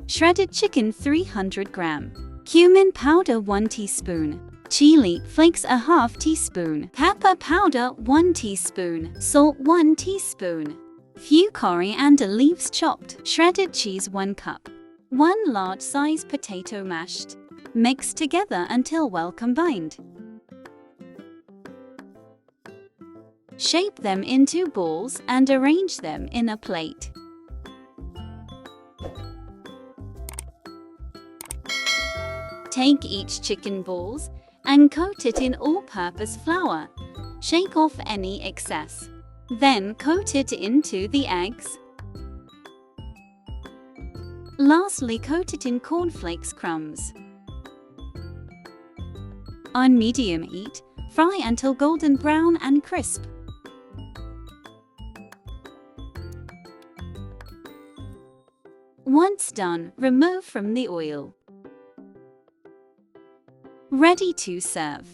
Shredded chicken 300 gram. Cumin powder 1 teaspoon. Chili flakes a half teaspoon. Pepper powder 1 teaspoon. Salt 1 teaspoon. Few coriander leaves chopped. Shredded cheese 1 cup. 1 large size potato mashed. Mix together until well combined. Shape them into balls and arrange them in a plate. Take each chicken balls and coat it in all-purpose flour. Shake off any excess. Then coat it into the eggs. Lastly, coat it in cornflakes crumbs. On medium heat, fry until golden brown and crisp. Once done, remove from the oil. Ready to serve.